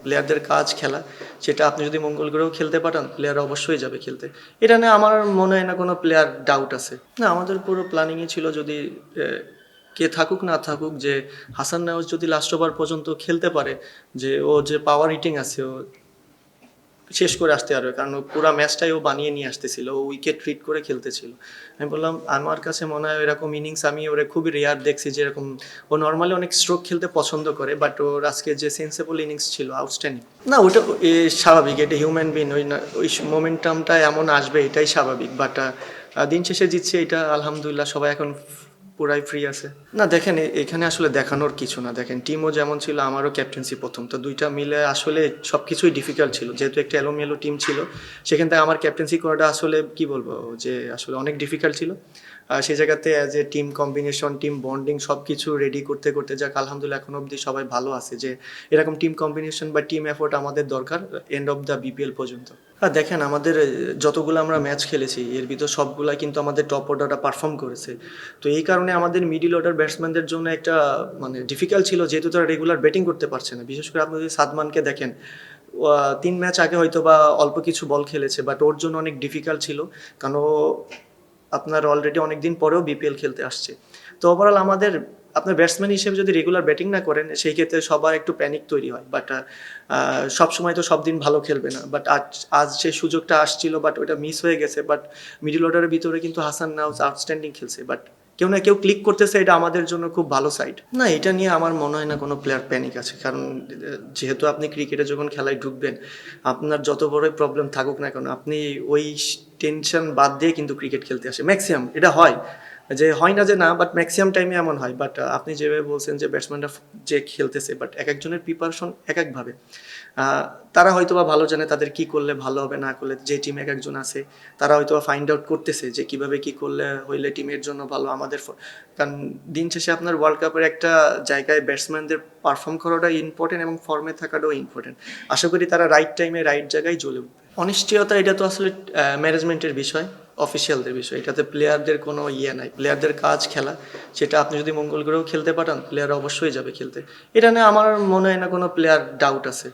প্লেয়ারদের কাজ খেলা, সেটা আপনি যদি মঙ্গল গ্রহেও খেলতে পাঠান প্লেয়ার অবশ্যই যাবে খেলতে। এটা নিয়ে আমার মনে হয় না কোনো প্লেয়ার ডাউট আছে। না, আমাদের পুরো প্ল্যানিংই ছিল যদি কে থাকুক না থাকুক, যে হাসান নেওয়াজ যদি লাস্ট ওভার পর্যন্ত খেলতে পারে, যে ও যে পাওয়ার হিটিং আছে ও শেষ করে আসতে পারবে, কারণ ও পুরো ম্যাচটাই ও বানিয়ে নিয়ে আসতেছিল, ও উইকেট ট্রিট করে খেলতেছিল। আমি বললাম আমার কাছে মনে হয় এরকম ইনিংস আমি ওরে খুবই রেয়ার দেখছি, যেরকম ও নর্মালি অনেক স্ট্রোক খেলতে পছন্দ করে, বাট ওর আজকে যে সেন্সেবল ইনিংস ছিল আউটস্ট্যান্ডিং। না, ওটা স্বাভাবিক, এটা হিউম্যান বিন, ওই না ওই মোমেন্টামটা এমন আসবে এটাই স্বাভাবিক, বাট দিন শেষে জিতছে এটা আলহামদুলিল্লাহ, সবাই এখন পুরাই ফ্রি আছে। না দেখেন, এখানে আসলে দেখানোর কিছু না, দেখেন টিমও যেমন ছিল আমারও ক্যাপ্টেন্সি প্রথম, তো দুইটা মিলে আসলে সব কিছুই ডিফিকাল্ট ছিল, যেহেতু একটা এলোমেলো টিম ছিল, সেখান থেকে আমার ক্যাপ্টেন্সি করাটা আসলে কি বলবো, যে আসলে অনেক ডিফিকাল্ট ছিল। সেই জায়গাতে as a team combination, team bonding সব কিছু রেডি করতে করতে যাক আলহামদুলিল্লাহ এখন অবধি সবাই ভালো আছে, যে এরকম টিম কম্বিনেশন বা টিম এফোর্ট আমাদের দরকার এন্ড অফ দ্য বিপিএল পর্যন্ত। হ্যাঁ দেখেন, আমাদের যতগুলো আমরা ম্যাচ খেলেছি এর ভিতর সবগুলাই কিন্তু আমাদের টপ অর্ডারটা পারফর্ম করেছে। তো এই কারণে আমাদের মিডিল অর্ডার ব্যাটসম্যানদের জন্য একটা মানে ডিফিকাল্ট ছিল, যেহেতু তারা রেগুলার ব্যাটিং করতে পারছে না। বিশেষ করে আপনি যদি সাদমানকে দেখেন, 3 ম্যাচ আগে হয়তো বা অল্প কিছু বল খেলেছে, বাট ওর জন্য অনেক ডিফিকাল্ট ছিল, কারণ ও আপনার অলরেডি অনেক দিন পরেও বিপিএল খেলতে আসছে। তো ওভারঅল আমাদের আপনার ব্যাটসম্যান হিসেবে যদি রেগুলার ব্যাটিং না করেন সেই ক্ষেত্রে সবার একটু প্যানিক তৈরি হয়, বাট সব সময় তো সব দিন ভালো খেলবে না, বাট আজ আজ সেই সুযোগটা আসছিল বাট ওটা মিস হয়ে গেছে। বাট মিডল অর্ডারের ভিতরে কিন্তু হাসান নাওজ আউটস্ট্যান্ডিং খেলছে, বাট কেউ না কেউ ক্লিক করতেছে, এটা আমাদের জন্য খুব ভালো সাইড। না, এটা নিয়ে আমার মনে হয় না কোনো প্লেয়ার প্যানিক আছে, কারণ যেহেতু আপনি ক্রিকেটে যখন খেলায় ঢুকবেন, আপনার যত বড়ই প্রবলেম থাকুক না কেন, আপনি ওই টেনশন বাদ দিয়ে কিন্তু ক্রিকেট খেলতে আসে ম্যাক্সিমাম। এটা হয় যে হয় না যে না, বাট ম্যাক্সিমাম টাইমে এমন হয়। বাট আপনি যেভাবে বলছেন যে ব্যাটসম্যানরা যে খেলতেছে, বাট এক একজনের প্রিপারেশন এক একভাবে, তারা হয়তো বা ভালো জানে তাদের কি করলে ভালো হবে, না করলে যে টিম এক একজন আছে তারা হয়তো বা ফাইন্ড আউট করতেছে যে কিভাবে কি করলে হইলে টিমের জন্য ভালো আমাদের কারণ দিন শেষে আপনার ওয়ার্ল্ড কাপের একটা জায়গায় ব্যাটসম্যানদের পারফর্ম করাটা ইম্পর্টেন্ট এবং ফর্মে থাকাটাও ইম্পর্টেন্ট। আশা করি তারা রাইট টাইমে রাইট জায়গায় জ্বলে উঠবে। অনিশ্চয়তা এটা তো আসলে ম্যানেজমেন্টের বিষয়, অফিসিয়ালদের বিষয়, এটাতে প্লেয়ারদের কোনো নাই। প্লেয়ারদের কাজ খেলা, সেটা আপনি যদি মঙ্গল গ্রহেও খেলতে পাঠান প্লেয়ার অবশ্যই যাবে খেলতে। এটা নিয়ে আমার মনে হয় না কোনো প্লেয়ার ডাউট আছে।